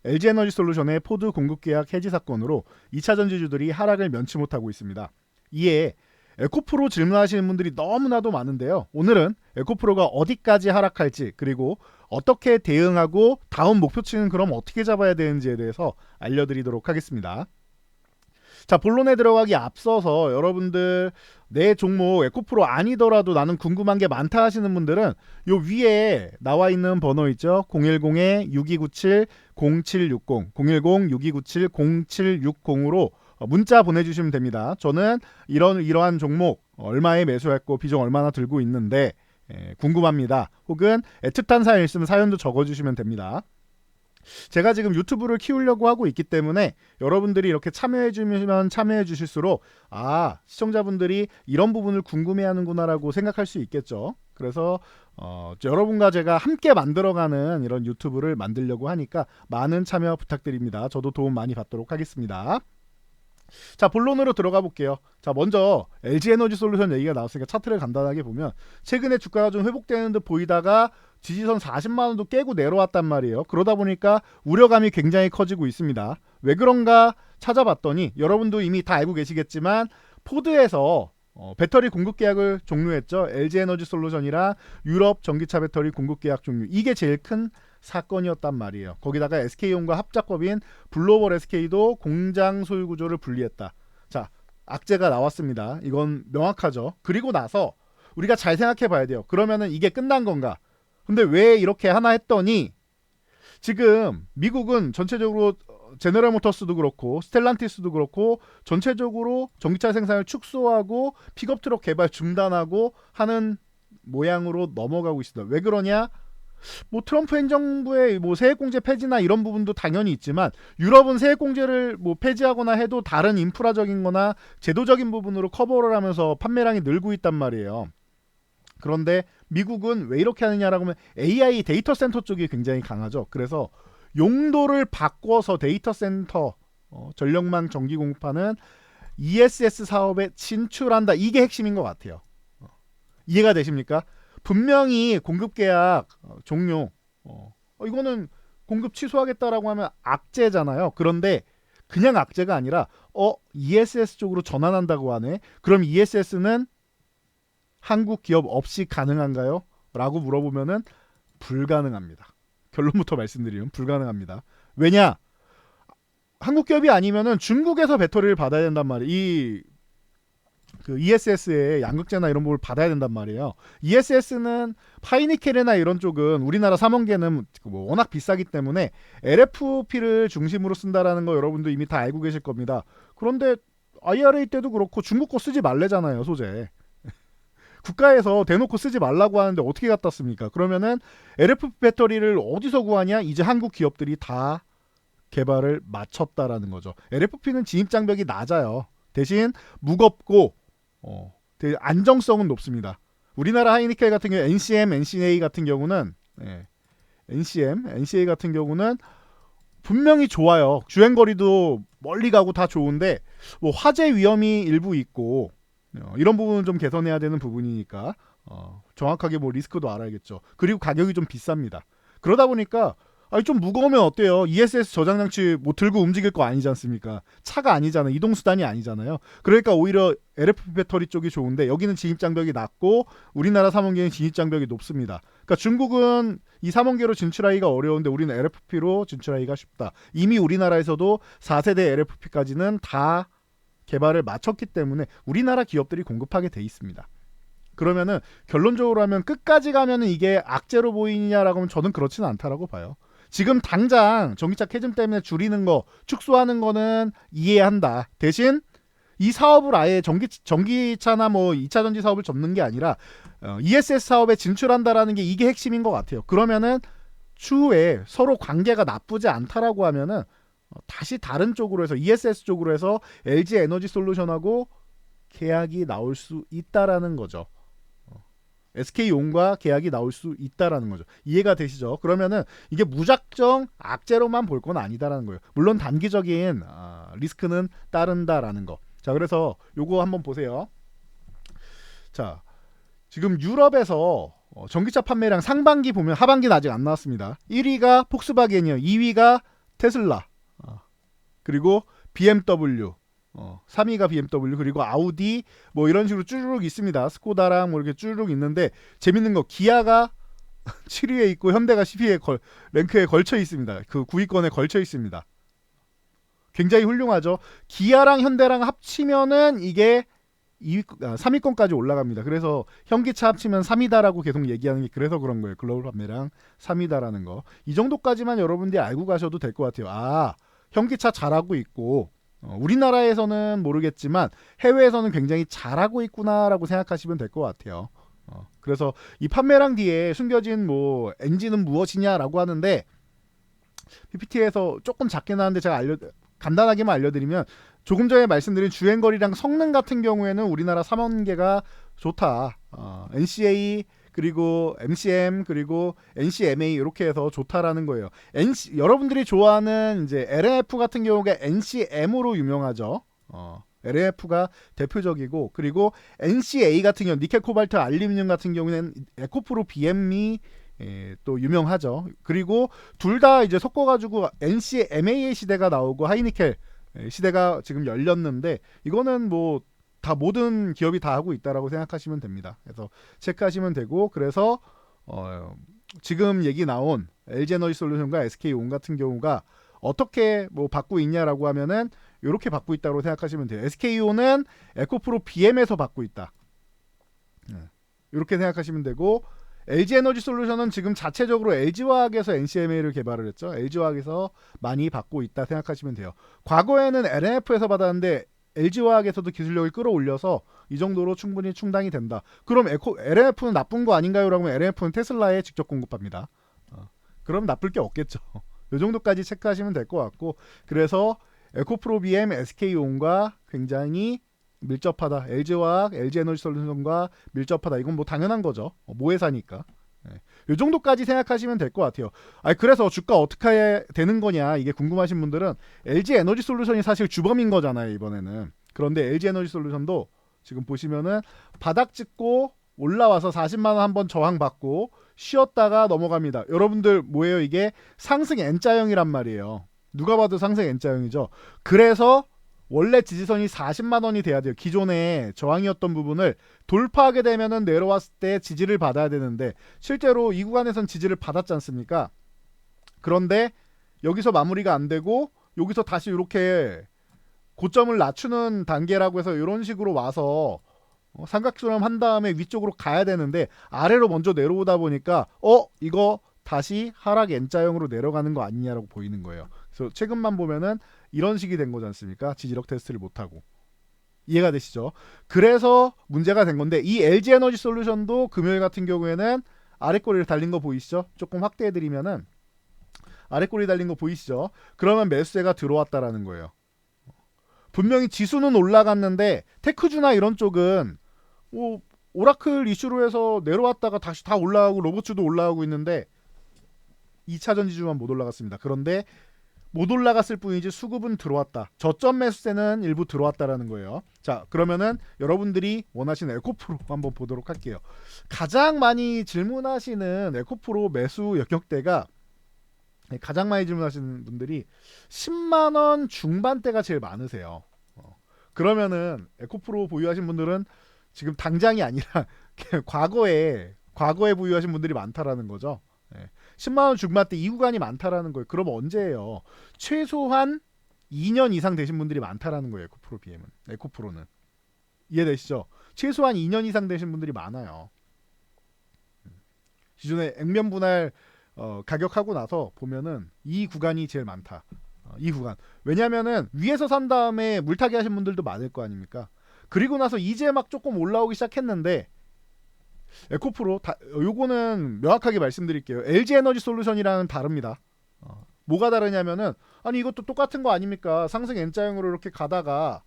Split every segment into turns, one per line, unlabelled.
LG에너지솔루션의 포드 공급계약 해지 사건으로 2차 전지주들이 하락을 면치 못하고 있습니다. 이에 에코프로 질문하시는 분들이 너무나도 많은데요. 오늘은 에코프로가 어디까지 하락할지, 그리고 어떻게 대응하고 다음 목표치는 그럼 어떻게 잡아야 되는지에 대해서 알려드리도록 하겠습니다. 자, 본론에 들어가기 앞서서 여러분들 내 종목 에코프로 아니더라도 나는 궁금한 게 많다 하시는 분들은 요 위에 나와 있는 번호 있죠? 010-6297-0760 010-6297-0760으로 문자 보내주시면 됩니다. 저는 이러한 종목 얼마에 매수했고 비중 얼마나 들고 있는데 궁금합니다. 혹은 애틋한 사연 있으면 사연도 적어주시면 됩니다. 제가 지금 유튜브를 키우려고 하고 있기 때문에 여러분들이 이렇게 참여해주면 참여해주실수록 시청자분들이 이런 부분을 궁금해하는구나라고 생각할 수 있겠죠. 그래서 여러분과 제가 함께 만들어가는 이런 유튜브를 만들려고 하니까 많은 참여 부탁드립니다. 저도 도움 많이 받도록 하겠습니다. 자, 본론으로 들어가 볼게요. 자, 먼저 LG에너지솔루션 얘기가 나왔으니까 차트를 간단하게 보면 최근에 주가가 좀 회복되는 듯 보이다가 지지선 40만원도 깨고 내려왔단 말이에요. 그러다 보니까 우려감이 굉장히 커지고 있습니다. 왜 그런가 찾아봤더니 여러분도 이미 다 알고 계시겠지만 포드에서 배터리 공급 계약을 종료했죠. LG에너지솔루션이랑 유럽 전기차 배터리 공급 계약 종료. 이게 제일 큰 사건이었단 말이에요. 거기다가 SK온과 합작법인 블로벌 SK도 공장 소유 구조를 분리했다. 자, 악재가 나왔습니다. 이건 명확하죠. 그리고 나서 우리가 잘 생각해 봐야 돼요. 그러면은 이게 끝난 건가? 근데 왜 이렇게 하나 했더니 지금 미국은 전체적으로 제너럴 모터스도 그렇고 스텔란티스도 그렇고 전체적으로 전기차 생산을 축소하고 픽업 트럭 개발 중단하고 하는 모양으로 넘어가고 있습니다. 왜 그러냐? 뭐 트럼프 행정부의 뭐 세액공제 폐지나 이런 부분도 당연히 있지만 유럽은 세액공제를 뭐 폐지하거나 해도 다른 인프라적인 거나 제도적인 부분으로 커버를 하면서 판매량이 늘고 있단 말이에요. 그런데 미국은 왜 이렇게 하느냐라고 하면 AI 데이터 센터 쪽이 굉장히 강하죠. 그래서 용도를 바꿔서 데이터 센터 전력망 전기 공급하는 ESS 사업에 진출한다. 이게 핵심인 것 같아요. 이해가 되십니까? 분명히 공급 계약 종료 이거는 공급 취소하겠다라고 하면 악재잖아요. 그런데 그냥 악재가 아니라 ESS 쪽으로 전환한다고 하네. 그럼 ESS는 한국 기업 없이 가능한가요? 라고 물어보면은 불가능합니다. 결론부터 말씀드리면 불가능합니다. 왜냐? 한국 기업이 아니면은 중국에서 배터리를 받아야 된단 말이에요. 그 ESS의 양극재나 이런 부분을 받아야 된단 말이에요. ESS는 파이니켈이나 이런 쪽은 우리나라 삼원계는 뭐 워낙 비싸기 때문에 LFP를 중심으로 쓴다라는 거 여러분도 이미 다 알고 계실 겁니다. 그런데 IRA 때도 그렇고 중국 거 쓰지 말래잖아요, 소재. 국가에서 대놓고 쓰지 말라고 하는데 어떻게 갖다 씁니까? 그러면은 LFP 배터리를 어디서 구하냐? 이제 한국 기업들이 다 개발을 마쳤다라는 거죠. LFP는 진입 장벽이 낮아요. 대신 무겁고 되게 안정성은 높습니다. 우리나라 하이니켈 같은 경우 NCM, NCA 같은 경우는 NCA 같은 경우는 분명히 좋아요. 주행거리도 멀리 가고 다 좋은데 뭐 화재 위험이 일부 있고 이런 부분은 좀 개선해야 되는 부분이니까 정확하게 뭐 리스크도 알아야겠죠. 그리고 가격이 좀 비쌉니다. 그러다 보니까 좀 무거우면 어때요? ESS 저장 장치 뭐 들고 움직일 거 아니지 않습니까? 차가 아니잖아요. 이동수단이 아니잖아요. 그러니까 오히려 LFP 배터리 쪽이 좋은데 여기는 진입장벽이 낮고 우리나라 삼원계는 진입장벽이 높습니다. 그러니까 중국은 이 삼원계로 진출하기가 어려운데 우리는 LFP로 진출하기가 쉽다. 이미 우리나라에서도 4세대 LFP까지는 다 개발을 마쳤기 때문에 우리나라 기업들이 공급하게 돼 있습니다. 그러면은 결론적으로 하면 끝까지 가면은 이게 악재로 보이냐라고 하면 저는 그렇지는 않다라고 봐요. 지금 당장 전기차 캐즘 때문에 줄이는 거, 축소하는 거는 이해한다. 대신 이 사업을 아예 전기차나 뭐 2차 전지 사업을 접는 게 아니라 ESS 사업에 진출한다라는 게 이게 핵심인 것 같아요. 그러면은 추후에 서로 관계가 나쁘지 않다라고 하면은 다시 다른 쪽으로 해서 ESS 쪽으로 해서 LG 에너지 솔루션하고 계약이 나올 수 있다라는 거죠. SK온과 계약이 나올 수 있다라는 거죠. 이해가 되시죠? 그러면은 이게 무작정 악재로만 볼 건 아니다라는 거예요. 물론 단기적인 리스크는 따른다라는 거. 자, 그래서 요거 한번 보세요. 자, 지금 유럽에서 전기차 판매량 상반기 보면 하반기는 아직 안 나왔습니다. 1위가 폭스바겐이요. 2위가 테슬라, 그리고 BMW, 3위가 BMW, 그리고 아우디 뭐 이런 식으로 쭈르륵 있습니다. 스코다랑 뭐 이렇게 쭈르륵 있는데 재밌는 거 기아가 7위에 있고 현대가 10위에 랭크에 걸쳐 있습니다. 그 9위권에 걸쳐 있습니다. 굉장히 훌륭하죠. 기아랑 현대랑 합치면은 이게 3위권까지 올라갑니다. 그래서 현기차 합치면 3위다라고 계속 얘기하는 게 그래서 그런 거예요. 글로벌 판매량 3위다라는 거. 이 정도까지만 여러분들이 알고 가셔도 될 것 같아요. 현기차 잘하고 있고 우리나라에서는 모르겠지만 해외에서는 굉장히 잘하고 있구나라고 생각하시면 될 것 같아요. 그래서 이 판매량 뒤에 숨겨진 뭐 엔진은 무엇이냐라고 하는데 PPT에서 조금 작게 나왔는데 제가 간단하게만 알려드리면 조금 전에 말씀드린 주행거리랑 성능 같은 경우에는 우리나라 3원계가 좋다. NCA 그리고 MCM 그리고 NCMA 이렇게 해서 좋다라는 거예요. 여러분들이 좋아하는 이제 LMF 같은 경우가 NCM으로 유명하죠. LMF가 대표적이고 그리고 NCA 같은 경우 니켈 코발트 알루미늄 같은 경우는 에코프로 BM이 또 유명하죠. 그리고 둘 다 이제 섞어가지고 NCMA의 시대가 나오고 하이니켈 시대가 지금 열렸는데 이거는 뭐 다 모든 기업이 다 하고 있다라고 생각하시면 됩니다. 그래서 체크하시면 되고 그래서 지금 얘기 나온 LG에너지솔루션과 SK온 같은 경우가 어떻게 뭐 받고 있냐라고 하면은 이렇게 받고 있다고 생각하시면 돼요. SK온은 에코프로 BM에서 받고 있다. 이렇게 생각하시면 되고 LG에너지솔루션은 지금 자체적으로 LG화학에서 NCMA를 개발을 했죠. LG화학에서 많이 받고 있다 생각하시면 돼요. 과거에는 LNF에서 받았는데 LG화학에서도 기술력을 끌어올려서 이 정도로 충분히 충당이 된다. 그럼 LNF는 나쁜 거 아닌가요? 라고 하면 LNF는 테슬라에 직접 공급합니다. 그럼 나쁠 게 없겠죠. 이 정도까지 체크하시면 될 것 같고 그래서 에코프로 BM, SK온과 굉장히 밀접하다. LG화학, LG에너지솔루션과 밀접하다. 이건 뭐 당연한 거죠. 모회사니까. 이 정도까지 생각하시면 될 것 같아요. 그래서 주가 어떻게 해야 되는 거냐 이게 궁금하신 분들은 LG에너지솔루션이 사실 주범인 거잖아요 이번에는. 그런데 LG에너지솔루션도 지금 보시면은 바닥 찍고 올라와서 40만원 한번 저항받고 쉬었다가 넘어갑니다. 여러분들 뭐예요? 이게 상승 N자형이란 말이에요. 누가 봐도 상승 N자형이죠. 그래서 원래 지지선이 40만원이 돼야 돼요. 기존에 저항이었던 부분을 돌파하게 되면은 내려왔을 때 지지를 받아야 되는데 실제로 이 구간에선 지지를 받았지 않습니까? 그런데 여기서 마무리가 안 되고 여기서 다시 이렇게 고점을 낮추는 단계라고 해서 이런 식으로 와서 삼각수렴 한 다음에 위쪽으로 가야 되는데 아래로 먼저 내려오다 보니까 이거 다시 하락 N자형으로 내려가는 거 아니냐라고 보이는 거예요. 그래서 최근만 보면은 이런 식이 된 거지 않습니까? 지지력 테스트를 못하고. 이해가 되시죠? 그래서 문제가 된 건데 이 LG에너지솔루션도 금요일 같은 경우에는 아래꼬리를 달린 거 보이시죠? 조금 확대해드리면은 아래꼬리 달린 거 보이시죠? 그러면 매수세가 들어왔다라는 거예요. 분명히 지수는 올라갔는데 테크주나 이런 쪽은 오라클 이슈로 해서 내려왔다가 다시 다 올라가고 로봇주도 올라가고 있는데 2차전 지주만 못 올라갔습니다. 그런데 못 올라갔을 뿐이지 수급은 들어왔다. 저점 매수세는 일부 들어왔다라는 거예요. 자, 그러면은 여러분들이 원하시는 에코프로 한번 보도록 할게요. 가장 많이 질문하시는 에코프로 매수 역역대가 가장 많이 질문하시는 분들이 10만원 중반대가 제일 많으세요. 그러면은 에코프로 보유하신 분들은 지금 당장이 아니라 과거에 보유하신 분들이 많다라는 거죠. 10만원 중반대 이 구간이 많다라는 거예요. 그럼 언제예요? 최소한 2년 이상 되신 분들이 많다라는 거예요. 에코프로 BM은. 에코프로는. 이해되시죠? 최소한 2년 이상 되신 분들이 많아요. 기존에 액면 분할 가격하고 나서 보면은 이 구간이 제일 많다. 이 구간. 왜냐면은 위에서 산 다음에 물타기 하신 분들도 많을 거 아닙니까? 그리고 나서 이제 막 조금 올라오기 시작했는데 에코프로 요거는 명확하게 말씀드릴게요. LG에너지솔루션이랑은 다릅니다. 뭐가 다르냐면은 아니 이것도 똑같은 거 아닙니까? 상승 N자형으로 이렇게 가다가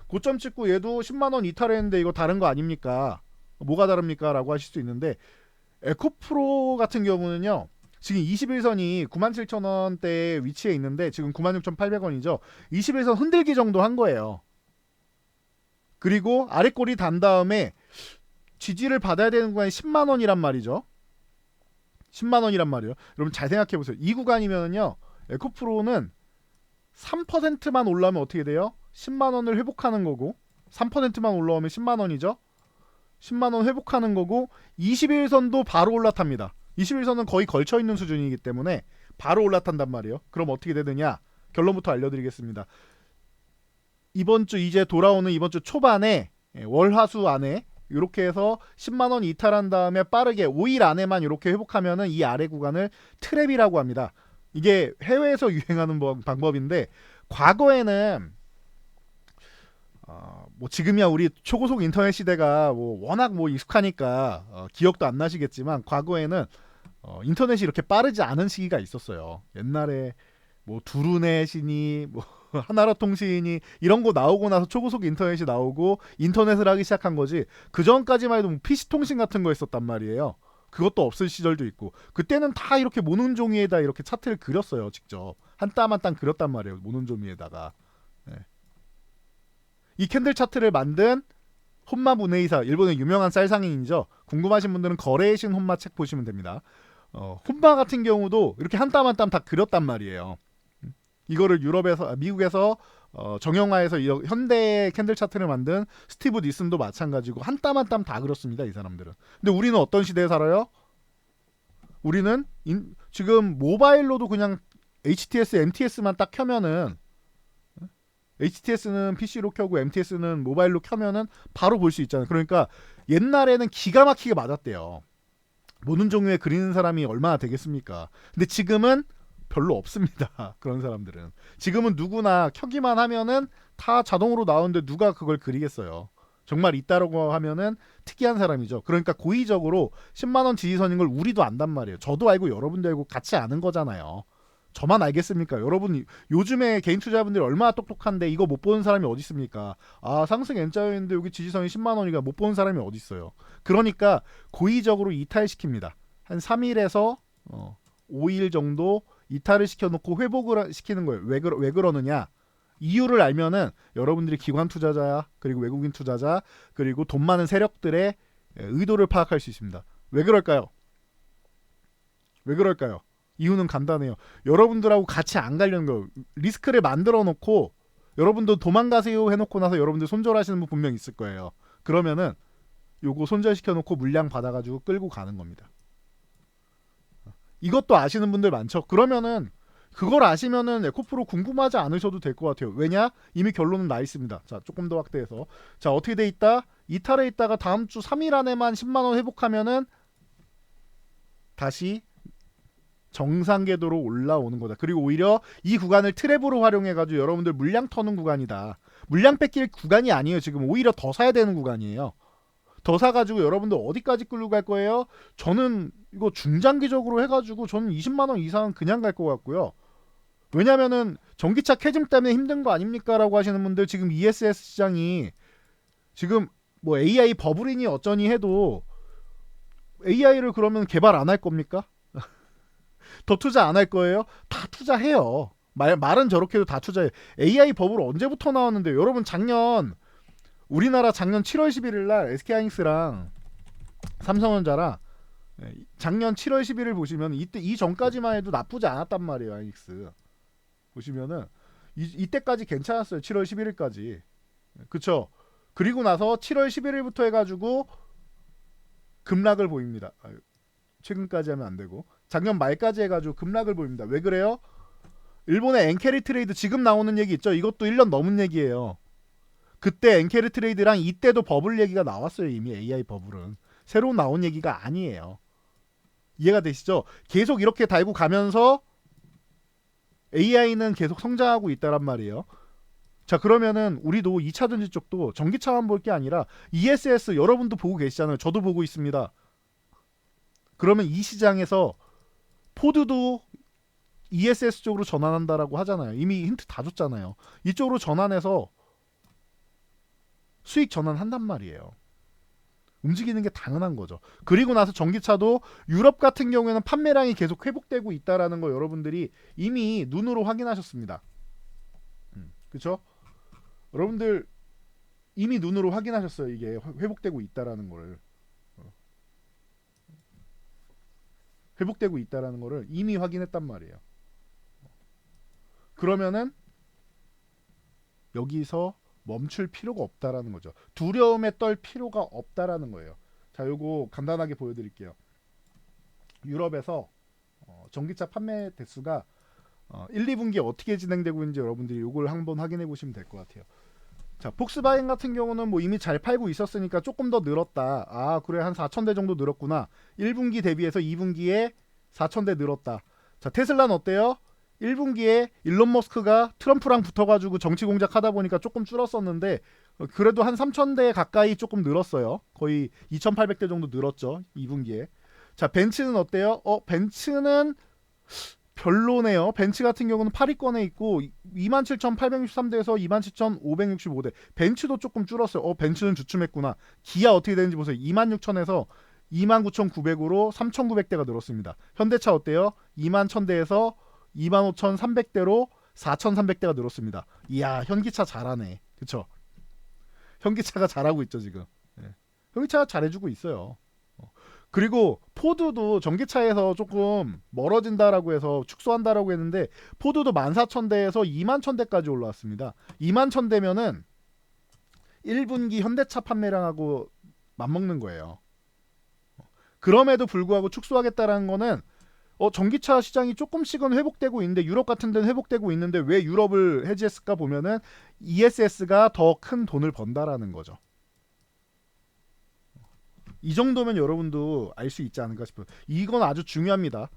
고점 찍고 얘도 10만원 이탈했는데 이거 다른 거 아닙니까? 뭐가 다릅니까? 라고 하실 수 있는데 에코프로 같은 경우는요. 지금 21선이 97,000원대에 위치해 있는데 지금 96,800원이죠. 21선 흔들기 정도 한 거예요. 그리고 아래꼬리 단 다음에 지지를 받아야 되는 구간이 10만원이란 말이죠. 10만원이란 말이에요. 여러분 잘 생각해 보세요. 이 구간이면요. 에코프로는 3%만 올라오면 어떻게 돼요? 10만 원을 회복하는 거고 3%만 올라오면 10만 원이죠. 10만 원 회복하는 거고 21선도 바로 올라탑니다. 21선은 거의 걸쳐 있는 수준이기 때문에 바로 올라탄단 말이에요. 그럼 어떻게 되느냐? 결론부터 알려드리겠습니다. 이번 주 이제 돌아오는 이번 주 초반에 월화수 안에 이렇게 해서 10만 원 이탈한 다음에 빠르게 5일 안에만 이렇게 회복하면은 이 아래 구간을 트랩이라고 합니다. 이게 해외에서 유행하는 방법인데 과거에는 뭐 지금이야 우리 초고속 인터넷 시대가 뭐 워낙 뭐 익숙하니까 기억도 안 나시겠지만 과거에는 인터넷이 이렇게 빠르지 않은 시기가 있었어요. 옛날에 뭐 두루넷이니 뭐 하나로통신이 이런 거 나오고 나서 초고속 인터넷이 나오고 인터넷을 하기 시작한 거지. 그 전까지만 해도 뭐 PC 통신 같은 거 있었단 말이에요. 그것도 없을 시절도 있고 그때는 다 이렇게 모눈 종이에다 이렇게 차트를 그렸어요. 직접 한 땀 한 땀 그렸단 말이에요. 모눈 종이에다가. 네. 이 캔들 차트를 만든 혼마 문에이사, 일본의 유명한 쌀상인이죠. 궁금하신 분들은 거래의 신 혼마 책 보시면 됩니다. 혼마 같은 경우도 이렇게 한 땀 한 땀 다 그렸단 말이에요. 이거를 유럽에서 미국에서 정형화해서 현대의 캔들 차트를 만든 스티브 니슨도 마찬가지고 한 땀 한 땀 다 그렇습니다. 이 사람들은. 근데 우리는 어떤 시대에 살아요? 우리는 지금 모바일로도 그냥 HTS, MTS만 딱 켜면은 HTS는 PC로 켜고 MTS는 모바일로 켜면은 바로 볼 수 있잖아요. 그러니까 옛날에는 기가 막히게 맞았대요. 모든 종류에 그리는 사람이 얼마나 되겠습니까? 근데 지금은 별로 없습니다. 그런 사람들은. 지금은 누구나 켜기만 하면은 다 자동으로 나오는데 누가 그걸 그리겠어요. 정말 있다라고 하면은 특이한 사람이죠. 그러니까 고의적으로 10만 원 지지선인 걸 우리도 안단 말이에요. 저도 알고 여러분도 알고 같이 아는 거잖아요. 저만 알겠습니까? 여러분 요즘에 개인 투자분들이 얼마나 똑똑한데 이거 못 보는 사람이 어디 있습니까? 아 상승 N자였는데 여기 지지선이 10만 원이니까 못 보는 사람이 어디 있어요? 그러니까 고의적으로 이탈시킵니다. 한 3일에서 5일 정도 이탈을 시켜놓고 회복을 시키는 거예요. 왜 그러느냐? 이유를 알면은 여러분들이 기관 투자자 그리고 외국인 투자자 그리고 돈 많은 세력들의 의도를 파악할 수 있습니다. 왜 그럴까요? 왜 그럴까요? 이유는 간단해요. 여러분들하고 같이 안 가려는 거예요. 리스크를 만들어 놓고 여러분도 도망가세요 해놓고 나서 여러분들 손절하시는 분 분명 있을 거예요. 그러면은 요거 손절시켜 놓고 물량 받아가지고 끌고 가는 겁니다. 이것도 아시는 분들 많죠? 그러면은 그걸 아시면은 에코프로 궁금하지 않으셔도 될 것 같아요. 왜냐? 이미 결론은 나 있습니다. 자, 조금 더 확대해서. 자, 어떻게 돼 있다? 이탈해 있다가 다음 주 3일 안에만 10만 원 회복하면은 다시 정상 궤도로 올라오는 거다. 그리고 오히려 이 구간을 트랩으로 활용해가지고 여러분들 물량 터는 구간이다. 물량 뺏길 구간이 아니에요. 지금 오히려 더 사야 되는 구간이에요. 더 사가지고 여러분들 어디까지 끌고 갈 거예요? 저는 이거 중장기적으로 해가지고 저는 20만 원 이상은 그냥 갈 것 같고요. 왜냐면은 전기차 캐즘 때문에 힘든 거 아닙니까? 라고 하시는 분들 지금 ESS 시장이 지금 뭐 AI 버블이니 어쩌니 해도 AI를 그러면 개발 안 할 겁니까? 더 투자 안 할 거예요? 다 투자해요. 말은 저렇게 해도 다 투자해요. AI 버블 언제부터 나왔는데 여러분 우리나라 작년 7월 11일 날 SK하이닉스랑 삼성전자랑 작년 7월 11일 보시면 이때 이 전까지만 해도 나쁘지 않았단 말이에요. 하이닉스 보시면은 이때까지 괜찮았어요. 7월 11일까지. 그쵸? 그리고 나서 7월 11일부터 해가지고 급락을 보입니다. 최근까지 하면 안 되고 작년 말까지 해가지고 급락을 보입니다. 왜 그래요? 일본의 엔캐리 트레이드 지금 나오는 얘기 있죠? 이것도 1년 넘은 얘기예요. 그때 엔캐리 트레이드랑 이때도 버블 얘기가 나왔어요. 이미 AI 버블은 새로 나온 얘기가 아니에요. 이해가 되시죠? 계속 이렇게 달고 가면서 AI는 계속 성장하고 있다란 말이에요. 자, 그러면은 우리도 2차전지 쪽도 전기차만 볼 게 아니라 ESS 여러분도 보고 계시잖아요. 저도 보고 있습니다. 그러면 이 시장에서 포드도 ESS 쪽으로 전환한다라고 하잖아요. 이미 힌트 다 줬잖아요. 이쪽으로 전환해서 수익 전환한단 말이에요. 움직이는 게 당연한 거죠. 그리고 나서 전기차도 유럽 같은 경우에는 판매량이 계속 회복되고 있다라는 거 여러분들이 이미 눈으로 확인하셨습니다. 그렇죠? 여러분들 이미 눈으로 확인하셨어요. 이게 회복되고 있다라는 거를. 회복되고 있다라는 거를 이미 확인했단 말이에요. 그러면은 여기서 멈출 필요가 없다라는 거죠. 두려움에 떨 필요가 없다라는 거예요. 자, 요거 간단하게 보여드릴게요. 유럽에서 전기차 판매 대수가 1, 2분기에 어떻게 진행되고 있는지 여러분들이 요걸 한번 확인해 보시면 될 것 같아요. 자, 폭스바겐 같은 경우는 뭐 이미 잘 팔고 있었으니까 조금 더 늘었다. 아, 그래, 한 4,000대 정도 늘었구나. 1분기 대비해서 2분기에 4,000대 늘었다. 자, 테슬라는 어때요? 1분기에 일론 머스크가 트럼프랑 붙어가지고 정치 공작하다 보니까 조금 줄었었는데 그래도 한 3,000대 가까이 조금 늘었어요. 거의 2,800대 정도 늘었죠. 2분기에. 자, 벤츠는 어때요? 벤츠는 별로네요. 벤츠 같은 경우는 8위권에 있고 27,863대에서 27,565대. 벤츠도 조금 줄었어요. 벤츠는 주춤했구나. 기아 어떻게 되는지 보세요. 26,000에서 29,900으로 3,900대가 늘었습니다. 현대차 어때요? 21,000대에서 25,300대로 4,300대가 늘었습니다. 이야, 현기차 잘하네. 그쵸? 현기차가 잘하고 있죠, 지금. 네. 현기차가 잘해주고 있어요. 그리고 포드도 전기차에서 조금 멀어진다라고 해서 축소한다라고 했는데 포드도 14,000대에서 21,000대까지 올라왔습니다. 21,000대면은 1분기 현대차 판매량하고 맞먹는 거예요. 그럼에도 불구하고 축소하겠다라는 거는 전기차 시장이 조금씩은 회복되고 있는데 유럽 같은 데는 회복되고 있는데 왜 유럽을 해지했을까 보면은 ESS가 더 큰 돈을 번다라는 거죠. 이 정도면 여러분도 알 수 있지 않을까 싶어요. 이건 아주 중요합니다.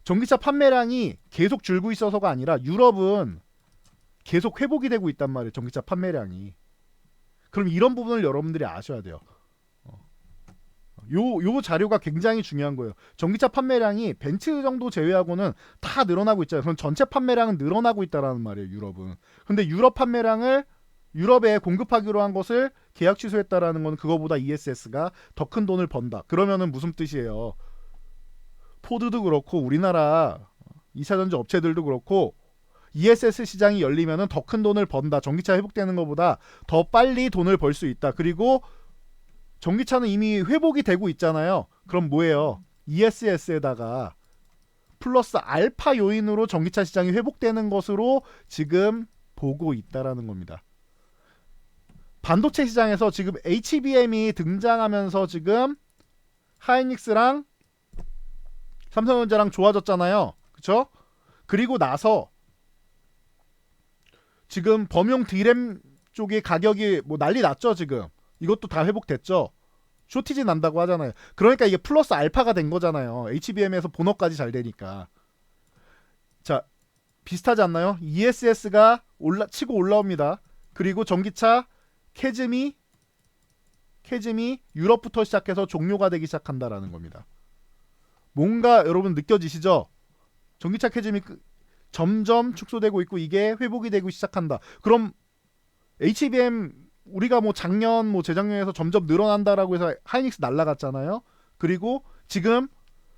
전기차 판매량이 계속 줄고 있어서가 아니라 유럽은 계속 회복이 되고 있단 말이에요. 전기차 판매량이. 그럼 이런 부분을 여러분들이 아셔야 돼요. 요 자료가 굉장히 중요한 거예요. 전기차 판매량이 벤츠 정도 제외하고는 다 늘어나고 있잖아요. 그럼 전체 판매량은 늘어나고 있다라는 말이에요. 유럽은. 근데 유럽 판매량을 유럽에 공급하기로 한 것을 계약 취소했다라는 건 그거보다 ESS가 더 큰 돈을 번다. 그러면은 무슨 뜻이에요? 포드도 그렇고 우리나라 2차전지 업체들도 그렇고 ESS 시장이 열리면은 더 큰 돈을 번다. 전기차 회복되는 것보다 더 빨리 돈을 벌 수 있다. 그리고 전기차는 이미 회복이 되고 있잖아요. 그럼 뭐예요? ESS에다가 플러스 알파 요인으로 전기차 시장이 회복되는 것으로 지금 보고 있다라는 겁니다. 반도체 시장에서 지금 HBM이 등장하면서 지금 하이닉스랑 삼성전자랑 좋아졌잖아요. 그쵸? 그리고 나서 지금 범용 D램 쪽의 가격이 뭐 난리 났죠, 지금. 이것도 다 회복됐죠. 쇼티지 난다고 하잖아요. 그러니까 이게 플러스 알파가 된 거잖아요. HBM에서 본업까지 잘 되니까. 자, 비슷하지 않나요? ESS가 치고 올라옵니다. 그리고 전기차 캐즘이 유럽부터 시작해서 종료가 되기 시작한다라는 겁니다. 뭔가 여러분 느껴지시죠? 전기차 캐즘이 점점 축소되고 있고 이게 회복이 되고 시작한다. 그럼 HBM 우리가 뭐 작년 뭐 재작년에서 점점 늘어난다라고 해서 하이닉스 날라갔잖아요. 그리고 지금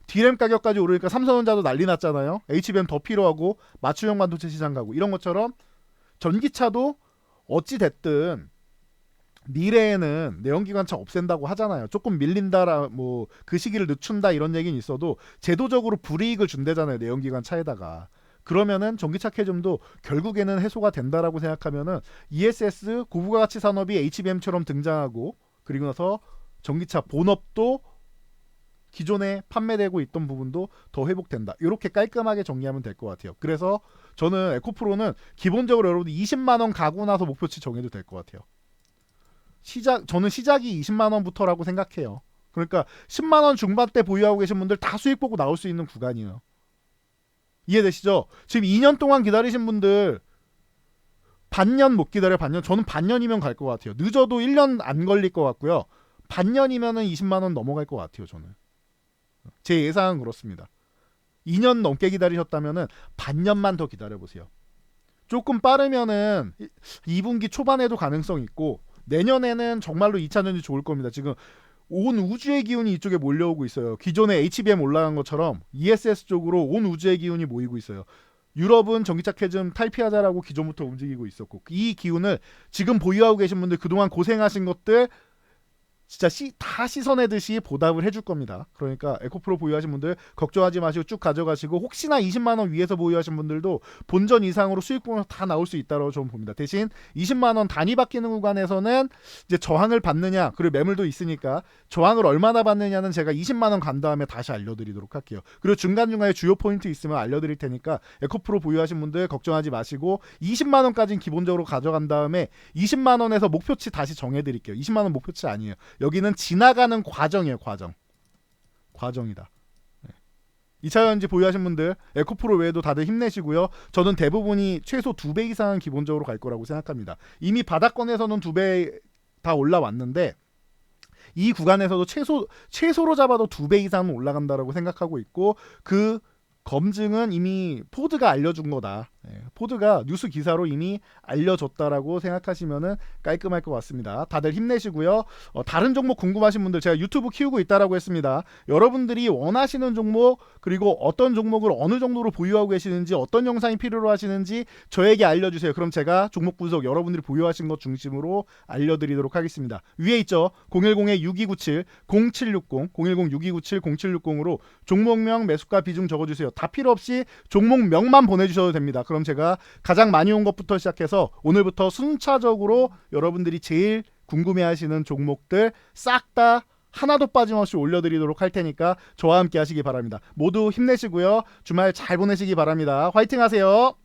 D램 가격까지 오르니까 삼성전자도 난리 났잖아요. HBM 더 필요하고 맞춤형 반도체 시장 가고 이런 것처럼 전기차도 어찌 됐든 미래에는 내연기관차 없앤다고 하잖아요. 조금 밀린다라 뭐 그 시기를 늦춘다 이런 얘기는 있어도 제도적으로 불이익을 준대잖아요. 내연기관차에다가. 그러면은 전기차 캐즘도 결국에는 해소가 된다라고 생각하면은 ESS 고부가가치 산업이 HBM처럼 등장하고 그리고 나서 전기차 본업도 기존에 판매되고 있던 부분도 더 회복된다. 이렇게 깔끔하게 정리하면 될 것 같아요. 그래서 저는 에코프로는 기본적으로 여러분들 20만 원 가고 나서 목표치 정해도 될 것 같아요. 저는 시작이 20만 원부터라고 생각해요. 그러니까 10만 원 중반대 보유하고 계신 분들 다 수익 보고 나올 수 있는 구간이에요. 이해되시죠? 지금 2년 동안 기다리신 분들 반년 못 기다려. 반년. 저는 반년이면 갈 것 같아요. 늦어도 1년 안 걸릴 것 같고요. 반년이면은 20만 원 넘어갈 것 같아요. 저는. 제 예상은 그렇습니다. 2년 넘게 기다리셨다면은 반년만 더 기다려보세요. 조금 빠르면은 2분기 초반에도 가능성 있고 내년에는 정말로 2차전지 좋을 겁니다. 지금 온 우주의 기운이 이쪽에 몰려오고 있어요. 기존에 HBM 올라간 것처럼 ESS 쪽으로 온 우주의 기운이 모이고 있어요. 유럽은 전기차 캐즘 탈피하자라고 기존부터 움직이고 있었고 이 기운을 지금 보유하고 계신 분들 그동안 고생하신 것들 진짜 다 씻어내듯이 보답을 해줄 겁니다. 그러니까 에코프로 보유하신 분들 걱정하지 마시고 쭉 가져가시고, 혹시나 20만 원 위에서 보유하신 분들도 본전 이상으로 수익 보면 다 나올 수 있다고 저는 봅니다. 대신 20만 원 단위 바뀌는 구간에서는 이제 저항을 받느냐, 그리고 매물도 있으니까 저항을 얼마나 받느냐는 제가 20만 원 간 다음에 다시 알려드리도록 할게요. 그리고 중간중간에 주요 포인트 있으면 알려드릴 테니까 에코프로 보유하신 분들 걱정하지 마시고 20만 원까지는 기본적으로 가져간 다음에 20만 원에서 목표치 다시 정해드릴게요. 20만 원 목표치 아니에요. 여기는 지나가는 과정이에요. 과정이다. 2차전지 보유하신 분들 에코프로 외에도 다들 힘내시고요. 저는 대부분이 최소 2배 이상은 기본적으로 갈 거라고 생각합니다. 이미 바닥권에서는 2배 다 올라왔는데 이 구간에서도 최소로 잡아도 2배 이상은 올라간다라고 생각하고 있고, 그 검증은 이미 포드가 알려준 거다. 포드가 뉴스 기사로 이미 알려줬다라고 생각하시면은 깔끔할 것 같습니다. 다들 힘내시고요. 다른 종목 궁금하신 분들, 제가 유튜브 키우고 있다라고 했습니다. 여러분들이 원하시는 종목, 그리고 어떤 종목을 어느 정도로 보유하고 계시는지, 어떤 영상이 필요로 하시는지 저에게 알려주세요. 그럼 제가 종목 분석 여러분들이 보유하신 것 중심으로 알려드리도록 하겠습니다. 위에 있죠. 010-6297 0760 010-6297 0760으로 종목명, 매수가, 비중 적어주세요. 다 필요 없이 종목명만 보내주셔도 됩니다. 그럼 제가 가장 많이 온 것부터 시작해서 오늘부터 순차적으로 여러분들이 제일 궁금해하시는 종목들 싹 다 하나도 빠짐없이 올려드리도록 할 테니까 저와 함께 하시기 바랍니다. 모두 힘내시고요. 주말 잘 보내시기 바랍니다. 화이팅 하세요.